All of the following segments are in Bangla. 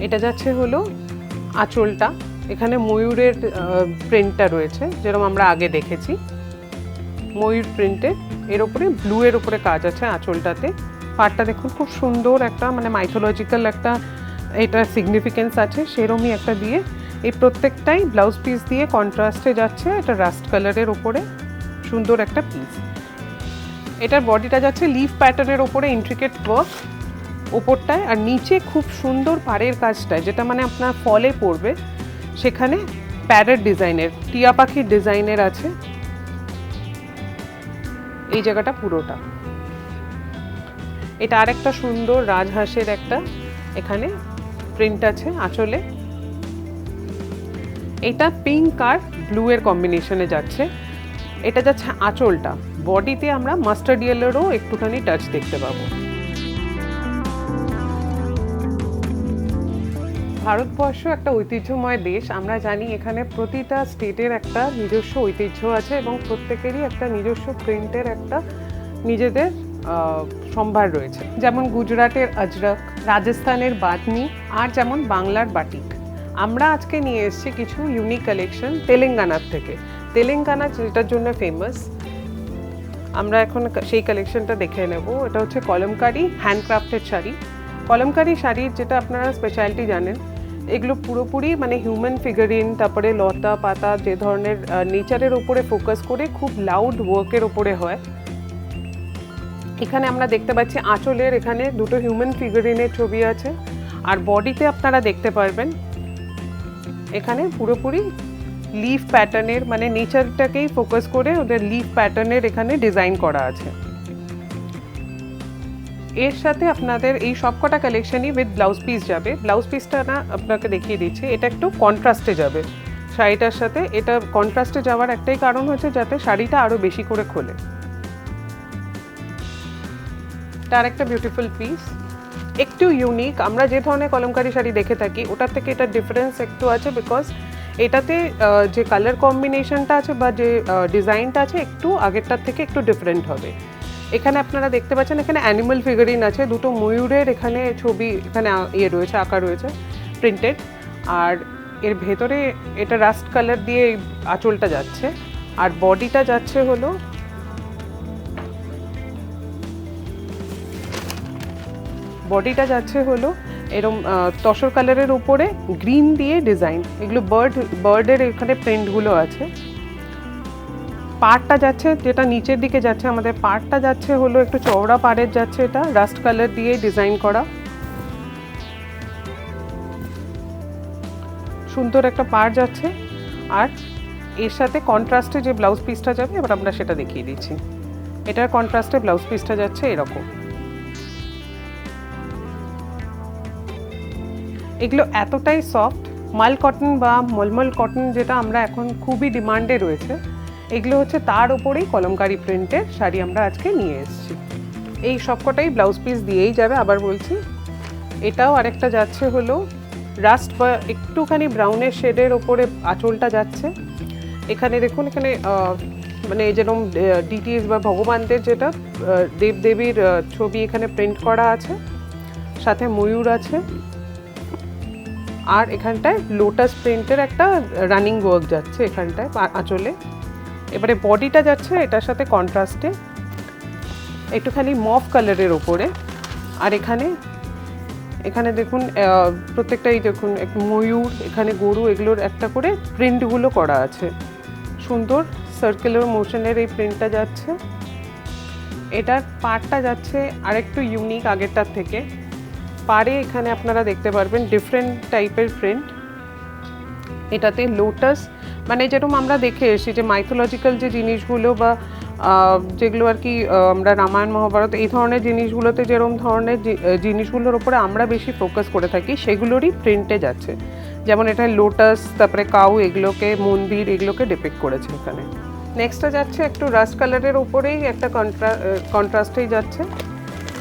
এটা যাচ্ছে হলো আঁচলটা, এখানে ময়ূরের প্রিন্টটা রয়েছে যেরকম আমরা আগে দেখেছি, ময়ূর প্রিন্টে এর ওপরে ব্লু এর ওপরে কাজ আছে আঁচলটাতে। পাড়টা দেখুন খুব সুন্দর একটা মানে মাইথোলজিক্যাল একটা এটা সিগনিফিকেন্স আছে, সেরমই একটা দিয়ে এই প্রত্যেকটাই ব্লাউজ পিস দিয়ে কন্ট্রাস্টে যাচ্ছে। এটা রাস্ট কালারের ওপরে সুন্দর একটা পিস। এটার বডিটা যাচ্ছে লিফ প্যাটার্নের ওপরে ইন্ট্রিকেট ওয়ার্ক ওপরটায়, আর নিচে খুব সুন্দর পাড়ের কাজটায় যেটা মানে আপনার ফলে পড়বে, সেখানে প্যারেট ডিজাইনের টিয়া পাখির ডিজাইনের আছে এই জায়গাটা পুরোটা। এটা আরেকটা সুন্দর রাজহাঁসের একটা এখানে প্রিন্ট আছে আঁচলে। এটা পিঙ্ক আর ব্লু এর কম্বিনেশনে যাচ্ছে। এটা যাচ্ছে আঁচলটা, বডিতে আমরা মাস্টার্ড ইয়েলোরও একটুখানি টাচ দেখতে পাবো। ভারতবর্ষ একটা ঐতিহ্যময় দেশ, আমরা জানি এখানে প্রতিটা স্টেটের একটা নিজস্ব ঐতিহ্য আছে এবং প্রত্যেকেরই একটা নিজস্ব প্রিন্টের একটা নিজেদের সম্ভার রয়েছে। যেমন গুজরাটের আজরক, রাজস্থানের বাঁধনি, আর যেমন বাংলার বাটিক। আমরা আজকে নিয়ে এসেছি কিছু ইউনিক কালেকশন তেলেঙ্গানার থেকে। তেলেঙ্গানা যেটার জন্য ফেমাস, আমরা এখন সেই কালেকশনটা দেখে নেব। এটা হচ্ছে কলমকারি হ্যান্ডক্রাফটেড শাড়ি। কলমকারি শাড়ির যেটা আপনারা স্পেশালিটি জানেন, এগুলো পুরোপুরি মানে হিউম্যান ফিগারিন, তারপরে লতা পাতা যে ধরনের নেচারের ওপরে ফোকাস করে খুব লাউড ওয়ার্কের ওপরে হয়। এখানে আমরা দেখতে পাচ্ছি আঁচলের এখানে দুটো হিউম্যান ফিগারিনের ছবি আছে, আর বডিতে আপনারা দেখতে পারবেন এখানে পুরোপুরি লিফ প্যাটার্নের মানে নেচারটাকেই ফোকাস করে ওদের লিফ প্যাটার্নের এখানে ডিজাইন করা আছে। এর সাথে আপনাদের এই সবকটা কালেকশনই উইথ ব্লাউজ পিস যাবে। ব্লাউজ পিসটা না আপনাকে দেখিয়ে দিচ্ছি, এটা একটু কন্ট্রাস্টে যাবে শাড়িটার সাথে। এটা কন্ট্রাস্টে যাওয়ার একটাই কারণ হচ্ছে যাতে শাড়িটা আরও বেশি করে খোলে। তার একটা বিউটিফুল পিস, একটু ইউনিক। আমরা যে ধরনের কলমকারি শাড়ি দেখে থাকি ওটার থেকে এটা ডিফারেন্স একটু আছে, বিকজ এটাতে যে কালার কম্বিনেশনটা আছে বা যে ডিজাইনটা আছে একটু আগেরটার থেকে একটু ডিফারেন্ট হবে। এখানে আপনারা দেখতে পাচ্ছেন এখানে অ্যানিমাল ফিগারিন আছে, দুটো ময়ূরের এখানে ছবি এখানে ইয়ে রয়েছে, আঁকা রয়েছে প্রিন্টেড। আর এর ভেতরে এটা রাস্ট কালার দিয়ে আঁচলটা যাচ্ছে, আর বডিটা যাচ্ছে হলো এরম তসর কালারের উপরে গ্রিন দিয়ে ডিজাইন। এগুলো বার্ডের এখানে প্রিন্টগুলো আছে। পাড়টা যাচ্ছে যেটা নিচের দিকে যাচ্ছে, আমাদের পাড়টা যাচ্ছে হলো একটু চওড়া পাড়ের যাচ্ছে, এটা রাস্ট কালার দিয়ে ডিজাইন করা সুন্দর একটা পাড় যাচ্ছে। আর এর সাথে কন্ট্রাস্টে যে ব্লাউজ পিসটা যাবে এবার আমরা সেটা দেখিয়ে দিচ্ছি। এটার কন্ট্রাস্টে ব্লাউজ পিসটা যাচ্ছে এরকম। এগুলো এতটাই সফট, মাল কটন বা মলমল কটন যেটা আমরা এখন খুবই ডিমান্ডে রয়েছে, এগুলো হচ্ছে তার উপরেই কলমকারি প্রিন্টের শাড়ি আমরা আজকে নিয়ে এসেছি। এই সবকটাই ব্লাউজ পিস দিয়েই যাবে। আবার বলছি, এটাও আরেকটা যাচ্ছে হলো রাস্ট বা একটুখানি ব্রাউনের শেডের ওপরে আঁচলটা যাচ্ছে। এখানে দেখুন, এখানে মানে যেরকম ডিটিএস বা ভগবানদের যেটা দেবদেবীর ছবি এখানে প্রিন্ট করা আছে, সাথে ময়ূর আছে, আর এখানটায় লোটাস প্রিন্টের একটা রানিং ওয়ার্ক যাচ্ছে এখানটায় আঁচলে। এবারে বডিটা যাচ্ছে এটার সাথে কন্ট্রাস্টে একটুখানি মফ কালারের ওপরে। আর এখানে দেখুন প্রত্যেকটাই দেখুন একটু ময়ূর, এখানে গরু, এগুলোর একটা করে প্রিন্টগুলো করা আছে। সুন্দর সার্কুলার মোশনের এই প্রিন্টটা যাচ্ছে। এটার পাড়টা যাচ্ছে আরেকটু ইউনিক আগেরটার থেকে। পাড়ে এখানে আপনারা দেখতে পারবেন ডিফারেন্ট টাইপের প্রিন্ট। এটাতে লোটাস মানে যেরকম আমরা দেখে এসেছি যে মাইথোলজিক্যাল যে জিনিসগুলো বা যেগুলো আর কি আমরা রামায়ণ মহাভারত এই ধরনের জিনিসগুলোতে যেরকম ধরনের জিনিসগুলোর উপরে আমরা বেশি ফোকাস করে থাকি সেগুলোরই প্রিন্টে যাচ্ছে। যেমন এটা লোটাস, তারপরে কাউ, এগুলোকে মন্দির, এগুলোকে ডিপিক্ট করেছে এখানে। নেক্সটটা যাচ্ছে একটু রাস্ট কালারের উপরেই একটা কন্ট্রাস্টেই যাচ্ছে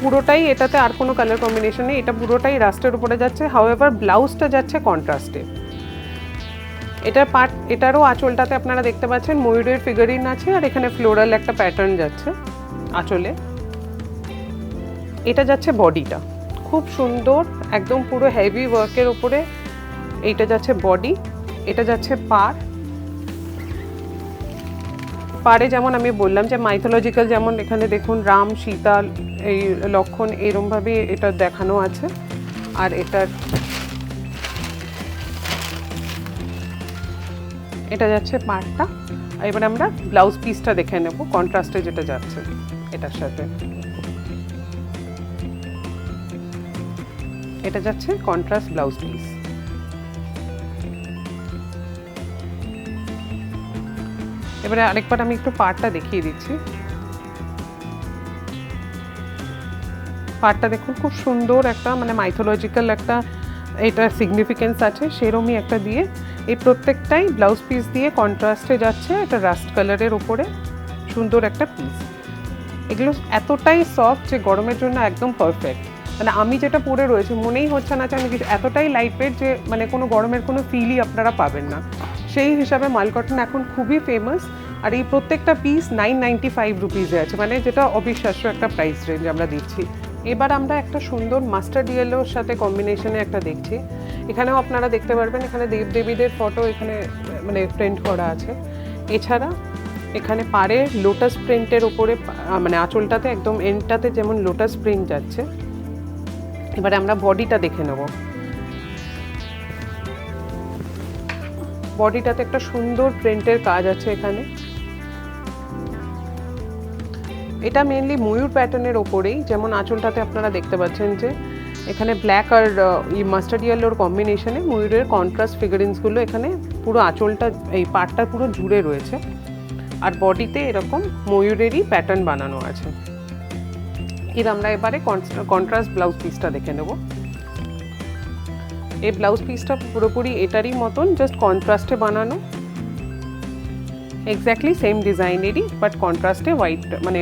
পুরোটাই। এটাতে আর কোনো কালার কম্বিনেশন নেই, এটা পুরোটাই রাস্টের উপরে যাচ্ছে। হাউএভার ব্লাউজটা যাচ্ছে কন্ট্রাস্টে। এটারও আঁচলটাতে আপনারা দেখতে পাচ্ছেন ময়ূরের ফিগারিন আছে, আর এখানে ফ্লোরাল একটা প্যাটার্ন যাচ্ছে আঁচলে। এটা যাচ্ছে বডিটা, খুব সুন্দর, একদম পুরো হেভি ওয়ার্কের উপরে। এইটা যাচ্ছে বডি, এটা যাচ্ছে পাড়। পাড়ে যেমন আমি বললাম যে মাইথোলজিক্যাল, যেমন এখানে দেখুন রাম, সীতা, এই লক্ষণ, এরমভাবে এটা দেখানো আছে। আর এটা যাচ্ছে পাড়টা। এবার আমরা ব্লাউজ পিসটা দেখে নেব কন্ট্রাস্টে যেটা যাচ্ছে এটার সাথে। এটা যাচ্ছে কন্ট্রাস্ট ব্লাউজ পিস। এবারে আরেকবার আমি একটু পাড়টা দেখিয়ে দিচ্ছি। পাড়টা দেখুন, খুব সুন্দর একটা মানে মাইথোলজিক্যাল একটা এটা সিগনিফিকেন্স আছে, সেরমই একটা দিয়ে এই প্রত্যেকটাই ব্লাউজ পিস দিয়ে কন্ট্রাস্টে যাচ্ছে। এটা রাস্ট কালারের উপরে সুন্দর একটা পিস। এগুলো এতটাই সফট যে গরমের জন্য একদম পারফেক্ট। মানে আমি যেটা পরে রয়েছে মনেই হচ্ছে না যে আমি কিছু, এতটাই লাইট ওয়েট যে মানে কোনো গরমের কোনো ফিলই আপনারা পাবেন না। সেই হিসাবে মাল কটন এখন খুবই ফেমাস। আর এই প্রত্যেকটা পিস 995 রুপিসে আছে, মানে যেটা অবিশ্বাস্য একটা প্রাইস রেঞ্জ আমরা দিচ্ছি। এবার আমরা একটা সুন্দর মাস্টার্ড ইয়েলোর সাথে কম্বিনেশনে একটা দেখছি। এখানেও আপনারা দেখতে পারবেন, এখানে দেবদেবীদের ফটো এখানে মানে প্রিন্ট করা আছে। এছাড়া এখানে পাড়ে লোটাস প্রিন্টের ওপরে মানে আঁচলটাতে একদম এন্ডটাতে যেমন লোটাস প্রিন্ট যাচ্ছে। এবারে আমরা বডিটা দেখে নেব। বডিটাতে একটা সুন্দর প্রিন্টের কাজ আছে এখানে। এটা মেইনলি ময়ূর প্যাটার্নের ওপরেই, যেমন আঁচলটাতে আপনারা দেখতে পাচ্ছেন যে এখানে ব্ল্যাক আর মাস্টার্ড ইয়েলোর কম্বিনেশনে ময়ূরের কন্ট্রাস্ট ফিগারিংসগুলো এখানে পুরো আঁচলটা এই পার্টটা পুরো জুড়ে রয়েছে। আর বডিতে এরকম ময়ূরেরই প্যাটার্ন বানানো আছে। এর আমরা এবারে কন্ট্রাস্ট ব্লাউজ পিসটা দেখে নেব। এই ব্লাউজ পিসটা পুরোপুরি এটারই মতন, জাস্ট কন্ট্রাস্টে বানানো, এক্স্যাক্টলি সেম ডিজাইনেরই, বাট কন্ট্রাস্টে হোয়াইট মানে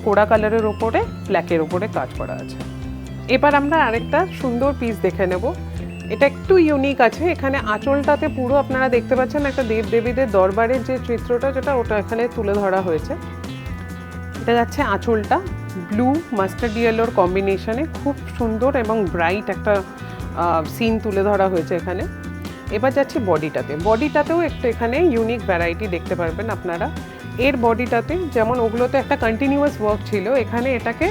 কোড়া কালারের ওপরে ব্ল্যাকের ওপরে কাজ করা আছে। এবার আমরা আরেকটা সুন্দর পিস দেখে নেব। এটা একটু ইউনিক আছে। এখানে আঁচলটাতে পুরো আপনারা দেখতে পাচ্ছেন একটা দেবদেবীদের দরবারের যে চিত্রটা, যেটা ওটা এখানে তুলে ধরা হয়েছে। এটা যাচ্ছে আঁচলটা ব্লু মাস্টার্ড ইয়েলোর কম্বিনেশনে, খুব সুন্দর এবং ব্রাইট একটা সিন তুলে ধরা হয়েছে এখানে। এবার যাচ্ছে বডিটাতেও একটা এখানে ইউনিক ভ্যারাইটি দেখতে পারবেন আপনারা। এর বডিটাতে যেমন ওগুলোতে একটা কন্টিনিউয়াস ওয়ার্ক ছিল, এখানে এটাকে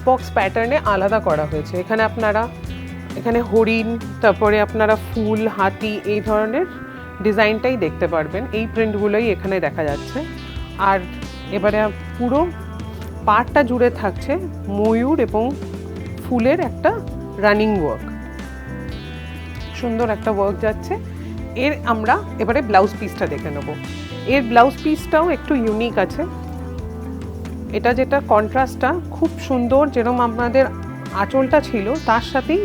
বক্স প্যাটার্নে আলাদা করা হয়েছে। এখানে আপনারা এখানে হরিণ, তারপরে আপনারা ফুল, হাতি, এই ধরনের ডিজাইনটাই দেখতে পারবেন। এই প্রিন্টগুলোই এখানে দেখা যাচ্ছে। আর এবারে পুরো পার্টটা জুড়ে থাকছে ময়ূর এবং ফুলের একটা রানিং ওয়ার্ক, সুন্দর একটা ওয়ার্ক যাচ্ছে। এর আমরা এবারে ব্লাউজ পিসটা দেখে নেব। এর ব্লাউজ পিসটাও একটু ইউনিক আছে। এটা যেটা কন্ট্রাস্টটা খুব সুন্দর, যেরকম আপনাদের আঁচলটা ছিল তার সাথেই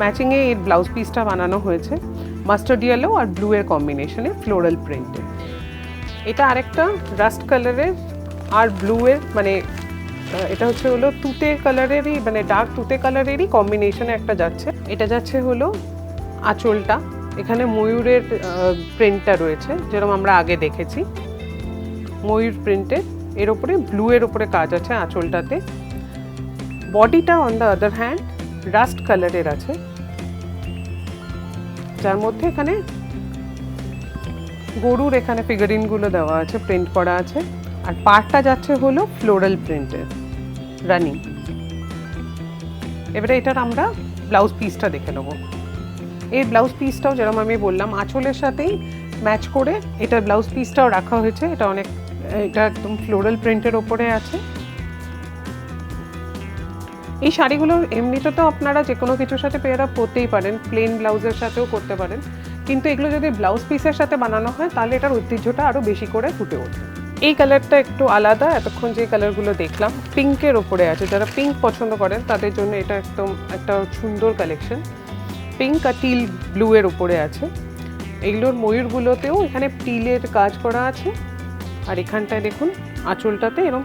ম্যাচিংয়ে এর ব্লাউজ পিসটা বানানো হয়েছে। মাস্টার্ড ইয়েলো আর ব্লু এর কম্বিনেশনে ফ্লোরাল প্রিন্টে। এটা আরেকটা রাস্ট কালারের আর ব্লু এর মানে এটা হলো তুতে কালারেরই, মানে ডার্ক তুতে কালারেরই কম্বিনেশনে একটা যাচ্ছে। এটা যাচ্ছে হলো আঁচলটা, এখানে ময়ূরের প্রিন্টটা রয়েছে যেরকম আমরা আগে দেখেছি, ময়ূর প্রিন্টের। এর ওপরে ব্লু এর ওপরে কাজ আছে আঁচলটাতে। বডিটা on the other hand rust কালারের আছে, যার মধ্যে এখানে গরুর এখানে ফিগারিনগুলো দেওয়া আছে, প্রিন্ট করা আছে। আর পার্টটা যাচ্ছে হলো ফ্লোরাল প্রিন্টের রানিং। এবারে এটার আমরা ব্লাউজ পিসটা দেখে নেব। এই ব্লাউজ পিসটাও যেরকম আমি বললাম আঁচলের সাথেই ম্যাচ করে এটার ব্লাউজ পিসটাও রাখা হয়েছে। এটা একদম ফ্লোরাল প্রিন্টের ওপরে আছে। এই শাড়িগুলো এমনিতে তো আপনারা যে কোনো কিছুর সাথে পেয়ার আপ করতেই পারেন, প্লেন ব্লাউজের সাথেও করতে পারেন, কিন্তু এগুলো যদি ব্লাউজ পিসের সাথে বানানো হয় তাহলে এটার ঐতিহ্যটা আরও বেশি করে ফুটে ওঠে। এই কালারটা একটু আলাদা, এতক্ষণ যে কালারগুলো দেখলাম পিঙ্কের ওপরে আছে। যারা পিঙ্ক পছন্দ করেন তাদের জন্য এটা একদম একটা সুন্দর কালেকশন। পিঙ্ক আর টিল ব্লু এর ওপরে আছে। এগুলোর ময়ূরগুলোতেও এখানে টিলের কাজ করা আছে। আর এখানটায় দেখুন আঁচলটাতে এরকম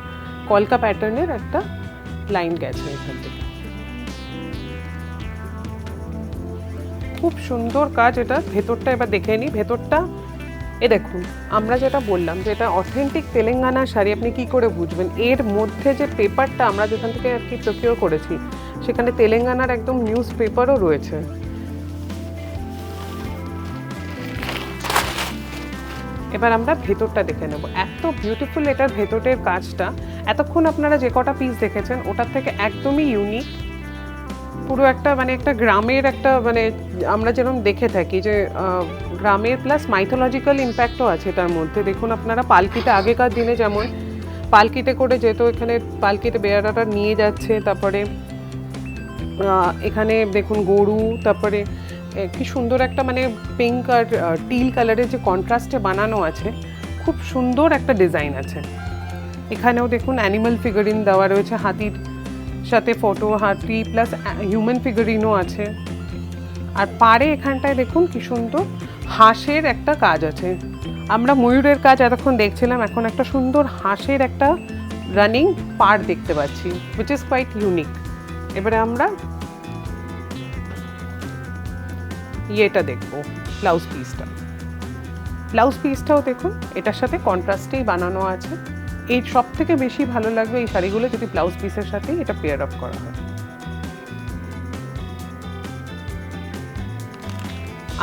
কলকা প্যাটার্নের একটা লাইন গেছে এখান থেকে, খুব সুন্দর কাজ। এটা ভেতরটা এবার দেখে নিই। ভেতরটা দেখুন, আমরা যেটা বললাম যে এটা অথেন্টিক তেলেঙ্গানা শাড়ি, আপনি কি করে বুঝবেন? এর মধ্যে যে পেপারটা আমরা যেখান থেকে আর কি প্রকিওর করেছি, সেখানে তেলেঙ্গানার একদম নিউজ পেপারও রয়েছে। এবার আমরা ভেতরটা দেখে নেব। এত বিউটিফুল এটার ভেতরের কাজটা। এতক্ষণ আপনারা যে কটা পিস দেখেছেন ওটার থেকে একদমই ইউনিক। পুরো একটা মানে একটা গ্রামের একটা মানে আমরা যেরকম দেখে থাকি যে গ্রামের প্লাস মাইথোলজিক্যাল ইম্প্যাক্টও আছে এটার মধ্যে। দেখুন আপনারা পালকিতে আগেকার দিনে যেমন পালকিতে করে যেত, এখানে পালকিতে বেয়ারাটা নিয়ে যাচ্ছে, তারপরে এখানে দেখুন গরু, তারপরে কি সুন্দর একটা মানে পিঙ্ক আর টিল কালারের যে কন্ট্রাস্টে বানানো আছে, খুব সুন্দর একটা ডিজাইন আছে। এখানেও দেখুন অ্যানিমাল ফিগারিন দেওয়া রয়েছে, হাতির সাথে ফটো, হাতি প্লাস হিউম্যান ফিগারিনও আছে। আর পাড়ে এখানটায় দেখুন কি সুন্দর হাঁসের একটা কাজ আছে। আমরা ময়ূরের কাজ এতক্ষণ দেখছিলাম, এখন একটা সুন্দর হাঁসের একটা রানিং পাড় দেখতে পাচ্ছি, হুইচ ইজ কোয়াইট ইউনিক। এবারে আমরা ইয়েটা দেখবো, ব্লাউজ পিসটা। ব্লাউজ পিসটাও দেখুন এটার সাথে কন্ট্রাস্টেই বানানো আছে। এই সব থেকে বেশি ভালো লাগবে এই শাড়িগুলো যদি ব্লাউজ পিসের সাথেই এটা পেয়ার আপ করা হয়।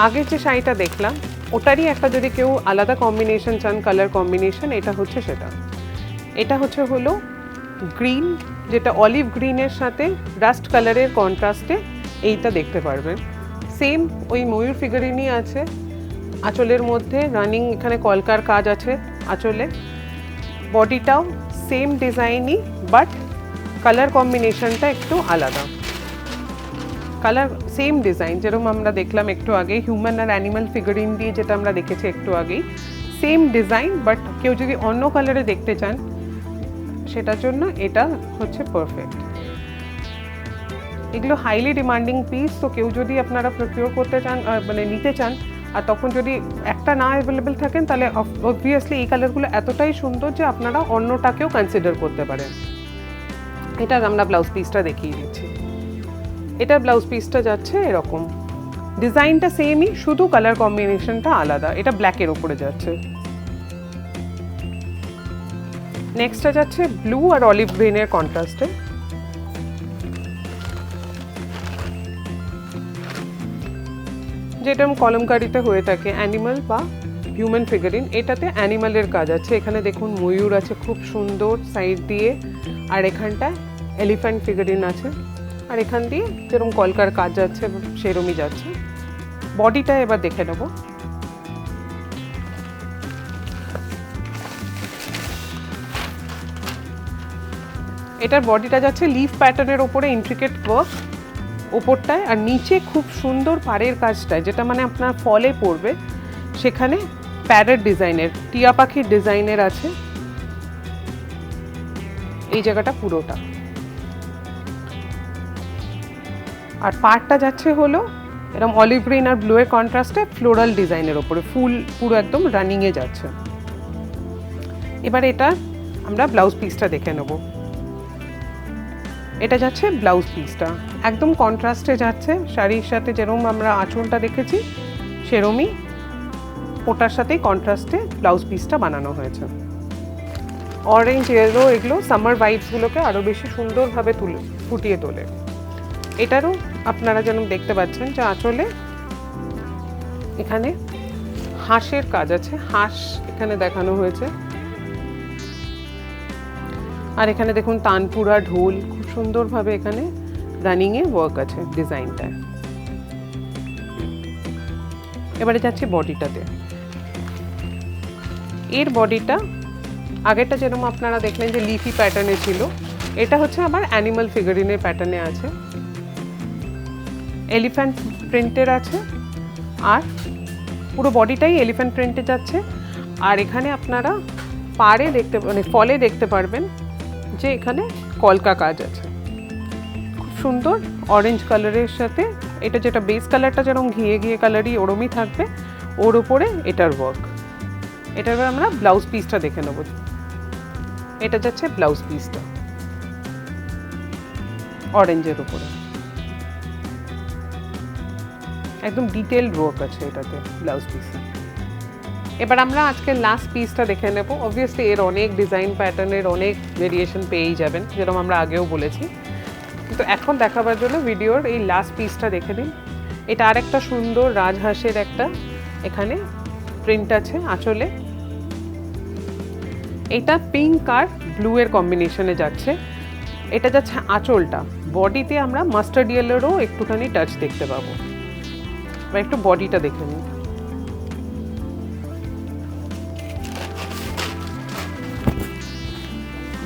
আগের যে শাড়িটা দেখলাম ওটারই একটা যদি কেউ আলাদা কম্বিনেশন চান, কালার কম্বিনেশন, এটা হচ্ছে সেটা। এটা হলো গ্রিন, যেটা অলিভ গ্রিনের সাথে রাস্ট কালারের কন্ট্রাস্টে এইটা দেখতে পারবেন। সেম ওই ময়ূর ফিগারিনই আছে আঁচলের মধ্যে, রানিং এখানে কলকার কাজ আছে আঁচলে। বডিটাও সেম ডিজাইনই, বাট কালার কম্বিনেশনটা একটু আলাদা। কালার সেম ডিজাইন যেরকম আমরা দেখলাম একটু আগে হিউম্যান আর অ্যানিমাল ফিগারিন দিয়ে, যেটা আমরা দেখেছি একটু আগেই, সেম ডিজাইন, বাট কেউ যদি অন্য কালারে দেখতে চান সেটার জন্য এটা হচ্ছে পারফেক্ট। এগুলো হাইলি ডিমান্ডিং পিস, তো কেউ যদি আপনারা প্রকিউর করতে চান মানে নিতে চান, আর তখন যদি একটা না অ্যাভেলেবেল থাকেন তাহলে অবভিয়াসলি এই কালারগুলো এতটাই সুন্দর যে আপনারা অন্যটাকেও কনসিডার করতে পারেন। এটা আমরা ব্লাউজ পিসটা দেখিয়ে দিচ্ছি। এটা ব্লাউজ পিসটা যাচ্ছে এরকম, ডিজাইনটা সেমই, শুধু কালার কম্বিনেশনটা আলাদা। এটা ব্ল্যাকের ওপরে যাচ্ছে। নেক্সটটা যাচ্ছে ব্লু আর অলিভ গ্রিনের কন্ট্রাস্টে। যেটা কলমকারিতে হয়ে থাকে অ্যানিমাল বা হিউম্যান ফিগারিন, এটাতে অ্যানিমালের কাজ আছে। এখানে দেখুন ময়ূর আছে খুব সুন্দর সাইড দিয়ে, আর এখানটায় এলিফ্যান্ট ফিগারিন আছে, আর এখান দিয়ে যেরকম কলকার কাজ যাচ্ছে সেরমই যাচ্ছে। বডিটা এবার দেখে নেব। এটার বডিটা যাচ্ছে লিফ প্যাটার্নের ওপরে ইন্ট্রিকেট ওয়ার্ক ওপরটায়, আর নিচে খুব সুন্দর পাড়ের কাজটায়, যেটা মানে আপনার ফলে পড়বে, সেখানে প্যারেট ডিজাইনের, টিয়া পাখির ডিজাইনের আছে এই জায়গাটা পুরোটা। আর পাড়টা যাচ্ছে হলো এরকম অলিভ গ্রিন আর ব্লু এর কন্ট্রাস্টে ফ্লোরাল ডিজাইনের ওপরে, ফুল পুরো একদম রানিংয়ে যাচ্ছে। এবার এটা আমরা ব্লাউজ পিসটা দেখে নেব। এটা যাচ্ছে ব্লাউজ পিসটা, একদম কন্ট্রাস্টে যাচ্ছে শাড়ির সাথে, যেরকম আমরা আঁচলটা দেখেছি সেরমই ওটার সাথেই কন্ট্রাস্টে ব্লাউজ পিসটা বানানো হয়েছে। অরেঞ্জ, ইয়েলো এগুলো সামার ভাইবসগুলোকে আরও বেশি সুন্দরভাবে ফুটিয়ে তোলে। এটারও আপনারা যেন দেখতে পাচ্ছেন যে আঁচলে এখানে হাঁসের কাজ আছে, হাঁস এখানে দেখানো হয়েছে। আর এখানে দেখুন তানপুরা ঢোল, খুব সুন্দরভাবে এখানে রানিংয়ে ওয়ার্ক আছে ডিজাইনটায়। এবারে যাচ্ছে বডিটাতে। এর বডিটা আগেরটা যেরকম আপনারা দেখলেন যে লিফি প্যাটার্নে ছিল, এটা হচ্ছে আবার অ্যানিমাল ফিগারিনের প্যাটার্নে আছে, এলিফ্যান্ট প্রিন্টের আছে, আর পুরো বডিটাই এলিফ্যান্ট প্রিন্টে যাচ্ছে। আর এখানে আপনারা পাড়ে দেখতে মানে ফলে দেখতে পারবেন যে এখানে কলকা কাজ আছে, খুব সুন্দর অরেঞ্জ কালারের সাথে। এটা যেটা বেস কালারটা যেরকম ঘিয়ে ঘিয়ে কালারই ওরমই থাকবে, ওর ওপরে এটার ওয়ার্ক। এটা এবার আমরা ব্লাউজ পিসটা দেখে নেব। এটা যাচ্ছে ব্লাউজ পিসটা অরেঞ্জের উপরে, একদম ডিটেইলড ওয়ার্ক আছে এটাতে ব্লাউজ পিসে। এবার আমরা আজকে লাস্ট পিসটা দেখে নেব। অবভিয়াসলি এর অনেক ডিজাইন প্যাটার্নের অনেক ভেরিয়েশন পেয়েই যাবেন, যেরকম আমরা আগেও বলেছি। কিন্তু এখন দেখাবার জন্য ভিডিওর এই লাস্ট পিসটা দেখে নিন। এটা আর একটা সুন্দর রাজহাঁসের একটা এখানে প্রিন্ট আছে আঁচলে। এটা পিঙ্ক আর ব্লু এর কম্বিনেশনে যাচ্ছে। এটা যাচ্ছে আঁচলটা। বডিতে আমরা মাস্টার্ড ইয়েলোরও একটুখানি টাচ দেখতে পাবো। বা একটু বডিটা দেখে নিন।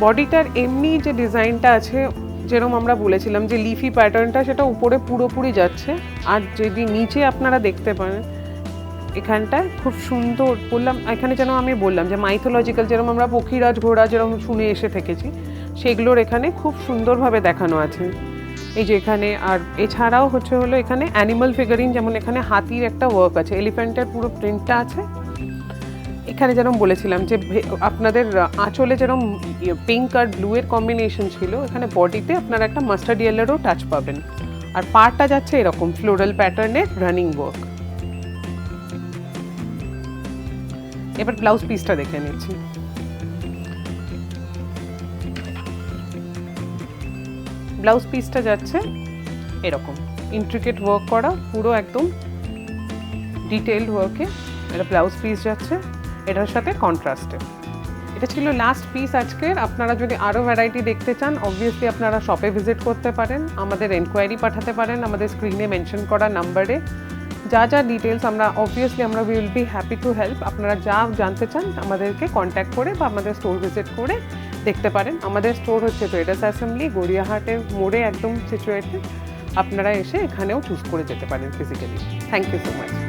বডিটার এমনি যে ডিজাইনটা আছে, যেরকম আমরা বলেছিলাম যে লিফি প্যাটার্নটা, সেটা উপরে পুরোপুরি যাচ্ছে। আর যদি নিচে আপনারা দেখতে পারেন এখানটায় খুব সুন্দর বললাম, এখানে যেন আমি বললাম যে মাইথোলজিক্যাল, যেরকম আমরা পক্ষীরাজ ঘোড়া যেরকম শুনে এসে থেকেছি, সেগুলোর এখানে খুব সুন্দরভাবে দেখানো আছে। এই যে এখানে, আর এছাড়াও হলো এখানে অ্যানিমাল ফিগারিং, যেমন এখানে হাতির একটা ওয়ার্ক আছে, এলিফ্যান্টের পুরো প্রিন্টটা আছে। এখানে যেরকম বলেছিলাম যে আপনাদের আঁচলে যেরকম পিঙ্ক আর ব্লু এর কম্বিনেশন ছিল, এখানে বডিতে আপনারা একটা মাস্টার্ড ইয়েলোরও টাচ পাবেন। আর পাড়টা যাচ্ছে এরকম ফ্লোরাল প্যাটার্নের রানিং ওয়ার্ক। এবার ব্লাউজ পিসটা দেখে নিচ্ছি। ব্লাউজ পিসটা যাচ্ছে এরকম ইন্ট্রিকেট ওয়ার্ক করা, পুরো একদম ডিটেইলড ওয়ার্কে এটা ব্লাউজ পিস যাচ্ছে, এটার সাথে কন্ট্রাস্টে। এটা ছিল লাস্ট পিস আজকের। আপনারা যদি আরও ভ্যারাইটি দেখতে চান, অবভিয়াসলি আপনারা শপে ভিজিট করতে পারেন, আমাদের এনকোয়ারি পাঠাতে পারেন আমাদের স্ক্রিনে মেনশন করা নাম্বারে। যা যা ডিটেলস আমরা অবভিয়াসলি আমরা will be happy to help. আপনারা যা জানতে চান আমাদেরকে কন্ট্যাক্ট করে বা আমাদের স্টোর ভিজিট করে দেখতে পারেন। আমাদের স্টোর হচ্ছে ট্রেডার্স অ্যাসেম্বলি, গড়িয়াহাটের মোড়ে একদম সিচুয়েটেড। আপনারা এসে এখানেও চুজ করে যেতে পারেন physically. Thank you so much.